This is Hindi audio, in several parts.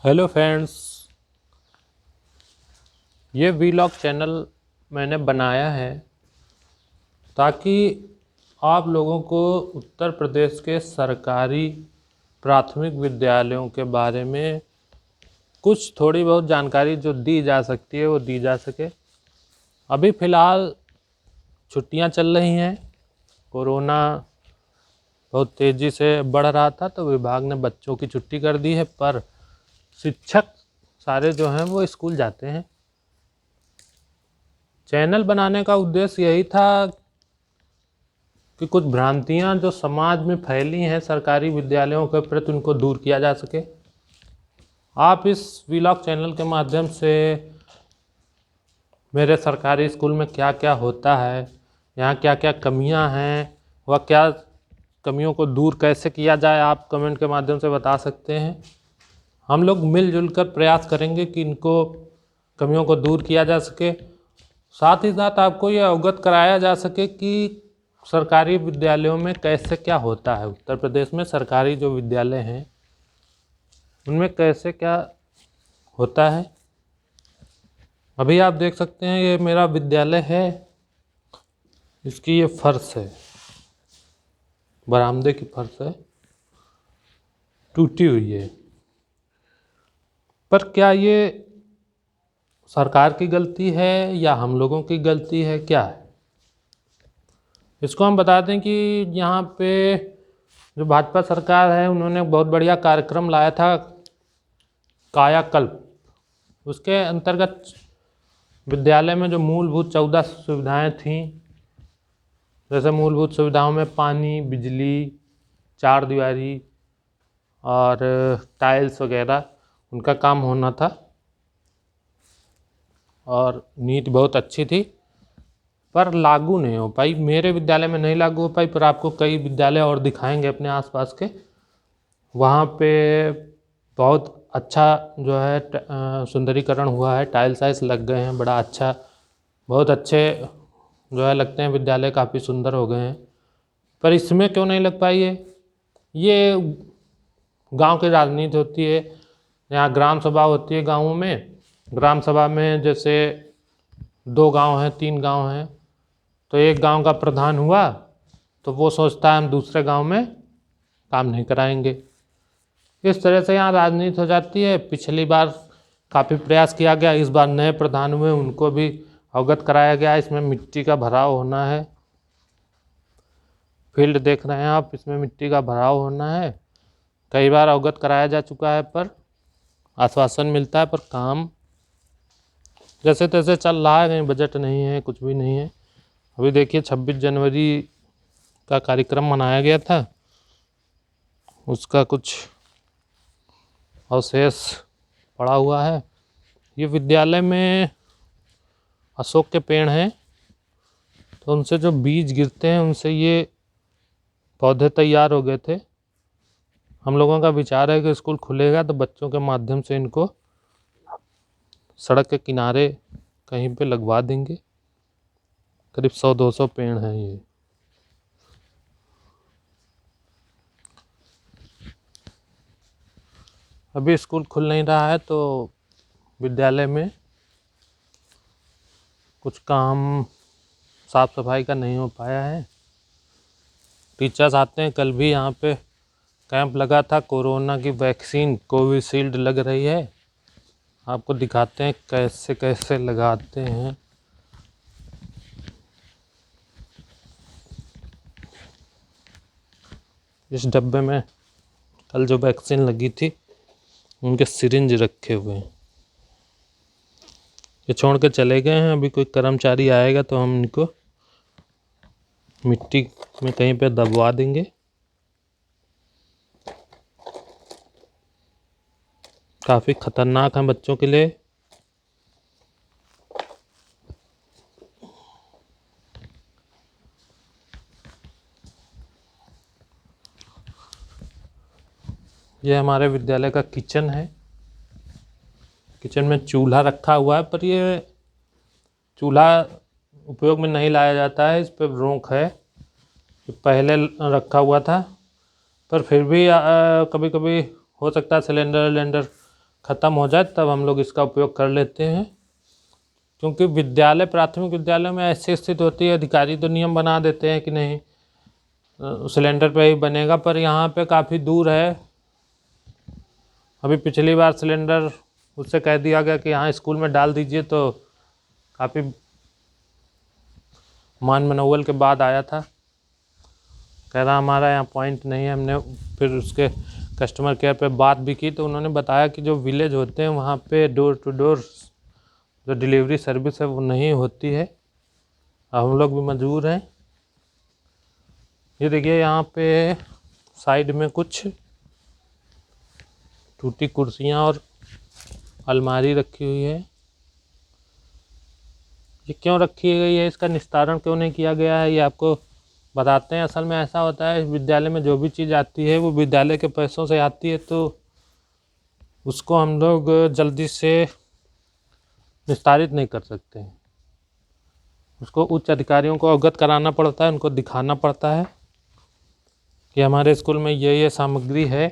हेलो फ्रेंड्स, ये वीलॉग चैनल मैंने बनाया है ताकि आप लोगों को उत्तर प्रदेश के सरकारी प्राथमिक विद्यालयों के बारे में कुछ थोड़ी बहुत जानकारी जो दी जा सकती है वो दी जा सके। अभी फ़िलहाल छुट्टियां चल रही हैं। कोरोना बहुत तेज़ी से बढ़ रहा था तो विभाग ने बच्चों की छुट्टी कर दी है, पर शिक्षक सारे जो हैं वो स्कूल जाते हैं। चैनल बनाने का उद्देश्य यही था कि कुछ भ्रांतियां जो समाज में फैली हैं सरकारी विद्यालयों के प्रति उनको दूर किया जा सके। आप इस वीलॉग चैनल के माध्यम से मेरे सरकारी स्कूल में क्या क्या होता है, यहाँ क्या क्या कमियां हैं, वह क्या कमियों को दूर कैसे किया जाए, आप कमेंट के माध्यम से बता सकते हैं। हम लोग मिलजुल कर प्रयास करेंगे कि इनको कमियों को दूर किया जा सके। साथ ही साथ आपको ये अवगत कराया जा सके कि सरकारी विद्यालयों में कैसे क्या होता है। उत्तर प्रदेश में सरकारी जो विद्यालय हैं उनमें कैसे क्या होता है। अभी आप देख सकते हैं ये मेरा विद्यालय है, इसकी ये फर्श है, बरामदे की फर्श है, टूटी हुई है। पर क्या ये सरकार की गलती है या हम लोगों की गलती है, क्या है? इसको हम बता दें कि यहाँ पे जो भाजपा सरकार है उन्होंने बहुत बढ़िया कार्यक्रम लाया था, कायाकल्प। उसके अंतर्गत विद्यालय में जो मूलभूत 14 सुविधाएं थीं, जैसे मूलभूत सुविधाओं में पानी, बिजली, चार दीवारी और टाइल्स वगैरह, उनका काम होना था और नीति बहुत अच्छी थी, पर लागू नहीं हो पाई। मेरे विद्यालय में नहीं लागू हो पाई, पर आपको कई विद्यालय और दिखाएंगे अपने आसपास के। वहाँ पे बहुत अच्छा जो है सुंदरीकरण हुआ है, टाइल्स वाइल्स लग गए हैं, बड़ा अच्छा, बहुत अच्छे जो है लगते हैं, विद्यालय काफ़ी सुंदर हो गए हैं। पर इसमें क्यों नहीं लग पाई है? ये गांव की राजनीति होती है। यहाँ ग्राम सभा होती है गाँवों में। ग्राम सभा में जैसे 2 गांव हैं, 3 गांव हैं, तो एक गांव का प्रधान हुआ तो वो सोचता है हम दूसरे गांव में काम नहीं कराएंगे। इस तरह से यहाँ राजनीति हो जाती है। पिछली बार काफ़ी प्रयास किया गया, इस बार नए प्रधान हुए, उनको भी अवगत कराया गया। इसमें मिट्टी का भराव होना है, फील्ड देख रहे हैं आप, इसमें मिट्टी का भराव होना है। कई बार अवगत कराया जा चुका है, पर आश्वासन मिलता है, पर काम जैसे तैसे चल रहा है। कहीं बजट नहीं है, कुछ भी नहीं है। अभी देखिए 26 जनवरी का कार्यक्रम मनाया गया था, उसका कुछ अवशेष पड़ा हुआ है। ये विद्यालय में अशोक के पेड़ हैं, तो उनसे जो बीज गिरते हैं उनसे ये पौधे तैयार हो गए थे। हम लोगों का विचार है कि स्कूल खुलेगा तो बच्चों के माध्यम से इनको सड़क के किनारे कहीं पे लगवा देंगे। करीब 100-200 पेड़ हैं ये। अभी स्कूल खुल नहीं रहा है तो विद्यालय में कुछ काम साफ सफाई का नहीं हो पाया है। टीचर्स आते हैं, कल भी यहाँ पे कैंप लगा था, कोरोना की वैक्सीन कोविशील्ड लग रही है। आपको दिखाते हैं कैसे कैसे लगाते हैं। इस डब्बे में कल जो वैक्सीन लगी थी उनके सिरिंज रखे हुए हैं। ये छोड़ के चले गए हैं। अभी कोई कर्मचारी आएगा तो हम इनको मिट्टी में कहीं पे दबवा देंगे। काफ़ी खतरनाक है बच्चों के लिए। ये हमारे विद्यालय का किचन है। किचन में चूल्हा रखा हुआ है, पर ये चूल्हा उपयोग में नहीं लाया जाता है। इस पर रोक है, पहले रखा हुआ था, पर फिर भी कभी कभी हो सकता है सिलेंडर ख़त्म हो जाए तब हम लोग इसका उपयोग कर लेते हैं। क्योंकि विद्यालय, प्राथमिक विद्यालय में ऐसी स्थिति होती है, अधिकारी तो नियम बना देते हैं कि नहीं सिलेंडर पे ही बनेगा, पर यहाँ पे काफ़ी दूर है। अभी पिछली बार सिलेंडर उससे कह दिया गया कि यहाँ स्कूल में डाल दीजिए, तो काफ़ी मान मनोवल के बाद आया था, कह रहा हमारा यहाँ पॉइंट नहीं है। हमने फिर उसके कस्टमर केयर पे बात भी की, तो उन्होंने बताया कि जो विलेज होते हैं वहाँ पे डोर टू डोर जो डिलीवरी सर्विस है वो नहीं होती है। हम लोग भी मजबूर हैं। ये देखिए यहाँ पे साइड में कुछ टूटी कुर्सियाँ और अलमारी रखी हुई है। ये क्यों रखी गई है, इसका निस्तारण क्यों नहीं किया गया है, ये आपको बताते हैं। असल में ऐसा होता है, विद्यालय में जो भी चीज़ आती है वो विद्यालय के पैसों से आती है, तो उसको हम लोग जल्दी से निस्तारित नहीं कर सकते हैं। उसको उच्च अधिकारियों को अवगत कराना पड़ता है, उनको दिखाना पड़ता है कि हमारे स्कूल में ये सामग्री है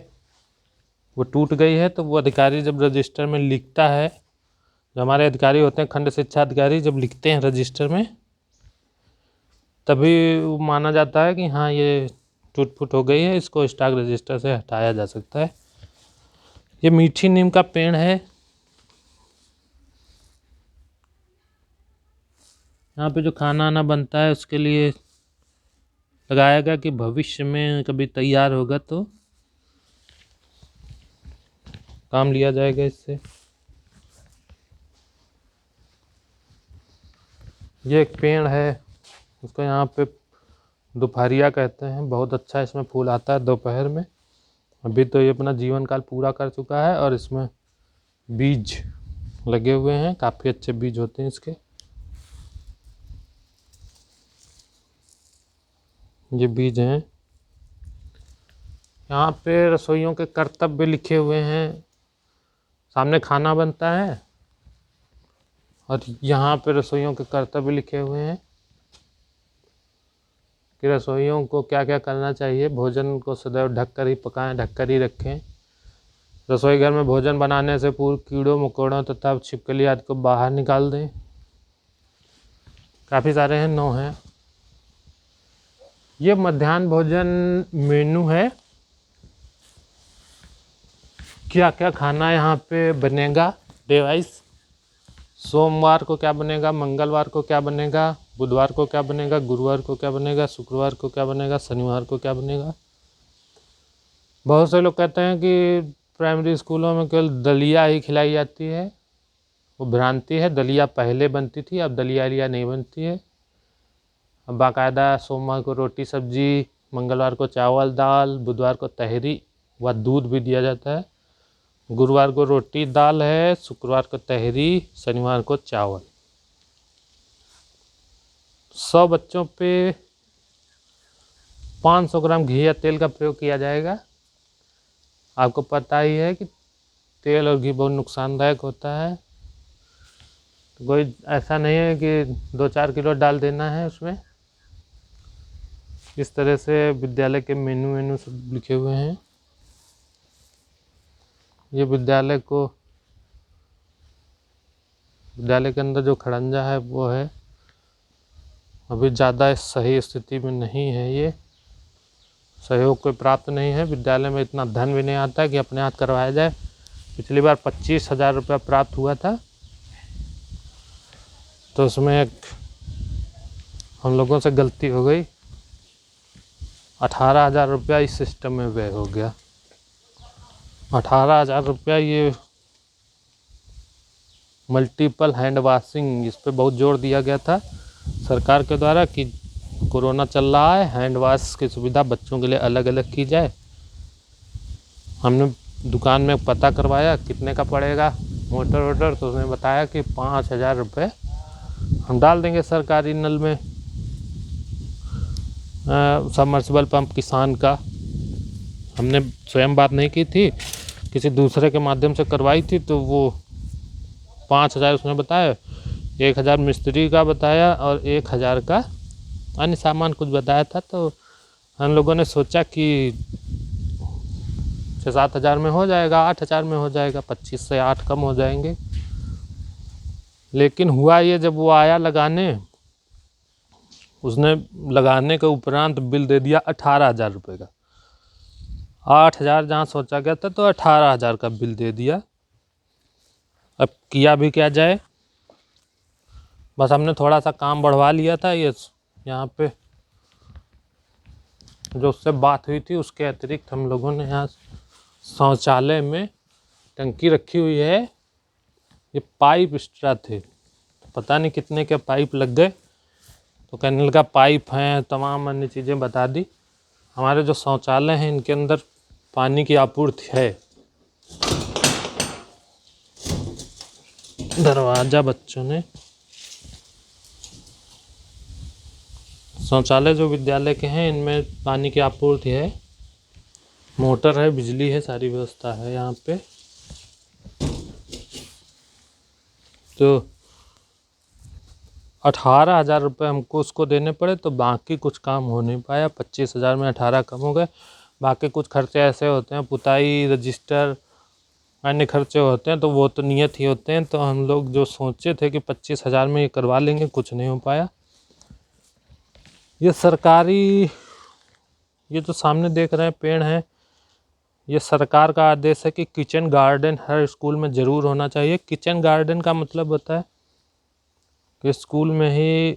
वो टूट गई है। तो वो अधिकारी जब रजिस्टर में लिखता है, जो हमारे अधिकारी होते हैं खंड शिक्षा अधिकारी, जब लिखते हैं रजिस्टर में, तभी वो माना जाता है कि हाँ ये टूट फूट हो गई है, इसको स्टॉक रजिस्टर से हटाया जा सकता है। ये मीठी नीम का पेड़ है। यहाँ पे जो खाना आना बनता है उसके लिए लगाया गया कि भविष्य में कभी तैयार होगा तो काम लिया जाएगा इससे। ये एक पेड़ है, उसको यहाँ पे दोपहरिया कहते हैं। बहुत अच्छा इसमें फूल आता है दोपहर में। अभी तो ये अपना जीवन काल पूरा कर चुका है और इसमें बीज लगे हुए हैं, काफ़ी अच्छे बीज होते हैं इसके। ये बीज हैं। यहाँ पे रसोइयों के कर्तव्य लिखे हुए हैं। सामने खाना बनता है और यहाँ पे रसोइयों के कर्तव्य लिखे हुए हैं कि रसोइयों को क्या क्या करना चाहिए। भोजन को सदैव ढककर ही पकाएं, ढककर ही रखें। रसोई घर में भोजन बनाने से पूर्व कीड़ों मकोड़ों तथा छिपकली आदि को बाहर निकाल दें। काफ़ी सारे हैं, 9 हैं। ये मध्याह्न भोजन मेनू है, क्या क्या खाना यहाँ पे बनेगा डे वाइज। सोमवार को क्या बनेगा, मंगलवार को क्या बनेगा, बुधवार को क्या बनेगा, गुरुवार को क्या बनेगा, शुक्रवार को क्या बनेगा, शनिवार को क्या बनेगा। बहुत से लोग कहते हैं कि प्राइमरी स्कूलों में केवल दलिया ही खिलाई जाती है। वो भ्रांति है। दलिया पहले बनती थी, अब दलिया लिया नहीं बनती है। अब बाकायदा सोमवार को रोटी सब्जी, मंगलवार को चावल दाल, बुधवार को तहरी व दूध भी दिया जाता है। गुरुवार को रोटी दाल है, शुक्रवार को तहरी, शनिवार को चावल। 100 बच्चों पे 500 ग्राम घी या तेल का प्रयोग किया जाएगा। आपको पता ही है कि तेल और घी बहुत नुकसानदायक होता है। तो कोई ऐसा नहीं है कि 2-4 किलो डाल देना है उसमें। इस तरह से विद्यालय के मेनू सब लिखे हुए हैं। ये विद्यालय के अंदर जो खड़ंजा है वो है, अभी ज़्यादा सही स्थिति में नहीं है। ये सहयोग कोई प्राप्त नहीं है। विद्यालय में इतना धन भी नहीं आता है कि अपने हाथ करवाया जाए। पिछली बार 25,000 रुपया प्राप्त हुआ था, तो उसमें एक हम लोगों से गलती हो गई। 18,000 रुपया इस सिस्टम में व्यय हो गया। 18,000 रुपया ये मल्टीपल हैंड वॉशिंग, इस पर बहुत जोर दिया गया था सरकार के द्वारा कि कोरोना चल रहा है, हैंड वॉश की सुविधा बच्चों के लिए अलग अलग की जाए। हमने दुकान में पता करवाया कितने का पड़ेगा मोटर, तो उसने बताया कि 5,000 रुपये हम डाल देंगे सरकारी नल में। सबमर्सिबल पंप किसान का हमने स्वयं बात नहीं की थी, किसी दूसरे के माध्यम से करवाई थी। तो वो 5,000 उसने बताया, 1,000 मिस्त्री का बताया और 1,000 का अन्य सामान कुछ बताया था। तो हम लोगों ने सोचा कि 6-7 हज़ार में हो जाएगा, 8 हज़ार में हो जाएगा, 25 से 8 कम हो जाएंगे। लेकिन हुआ ये, जब वो आया लगाने, उसने लगाने के उपरांत बिल दे दिया 18,000 रुपये का। 8 हज़ार जहाँ सोचा गया था तो 18,000 का बिल दे दिया। अब किया भी क्या जाए, बस हमने थोड़ा सा काम बढ़वा लिया था। ये यहाँ पे जो उससे बात हुई थी, उसके अतिरिक्त हम लोगों ने यहाँ शौचालय में टंकी रखी हुई है। ये पाइप एक्स्ट्रा थे, तो पता नहीं कितने के पाइप लग गए, तो कैनल का पाइप हैं, तमाम अन्य चीज़ें बता दी। हमारे जो शौचालय हैं इनके अंदर पानी की आपूर्ति है। दरवाज़ा बच्चों ने, शौचालय जो विद्यालय के हैं इनमें पानी की आपूर्ति है, मोटर है, बिजली है, सारी व्यवस्था है यहाँ पे। तो 18,000 रुपये हमको उसको देने पड़े, तो बाकी कुछ काम हो नहीं पाया। 25,000 में 18 कम हो गए। बाकी कुछ खर्चे ऐसे होते हैं, पुताई, रजिस्टर, अन्य खर्चे होते हैं, तो वो तो नियत ही होते हैं। तो हम लोग जो सोचे थे कि 25,000 में ये करवा लेंगे, कुछ नहीं हो पाया। ये सरकारी, ये जो सामने देख रहे हैं पेड़ हैं, ये सरकार का आदेश है कि किचन गार्डन हर स्कूल में ज़रूर होना चाहिए। किचन गार्डन का मतलब होता है कि स्कूल में ही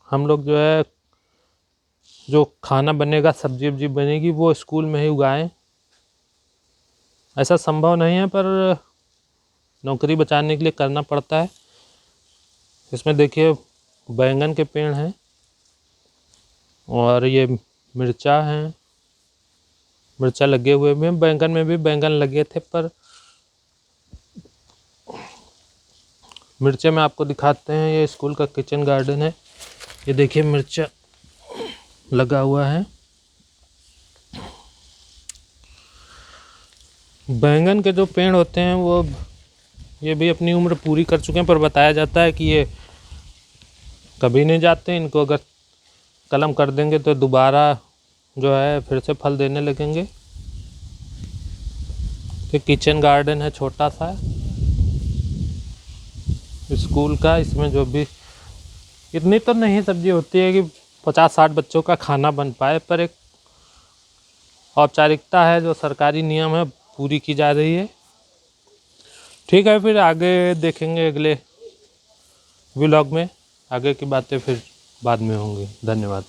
हम लोग जो है, जो खाना बनेगा, सब्जी वब्जी बनेगी, वो स्कूल में ही उगाएं। ऐसा संभव नहीं है, पर नौकरी बचाने के लिए करना पड़ता है। इसमें देखिए बैंगन के पेड़ हैं और ये मिर्चा हैं, मिर्चा लगे हुए भी हैं। बैंगन में भी बैंगन लगे थे, पर मिर्चे में आपको दिखाते हैं। ये स्कूल का किचन गार्डन है। ये देखिए मिर्चा लगा हुआ है। बैंगन के जो पेड़ होते हैं वो, ये भी अपनी उम्र पूरी कर चुके हैं, पर बताया जाता है कि ये कभी नहीं जाते। इनको अगर कलम कर देंगे तो दोबारा जो है फिर से फल देने लगेंगे। तो किचन गार्डन है छोटा सा स्कूल का। इसमें जो भी, इतनी तो नहीं सब्जी होती है कि 50-60 बच्चों का खाना बन पाए, पर एक औपचारिकता है, जो सरकारी नियम है, पूरी की जा रही है। ठीक है, फिर आगे देखेंगे अगले व्लॉग में। आगे की बातें फिर बाद में होंगी। धन्यवाद।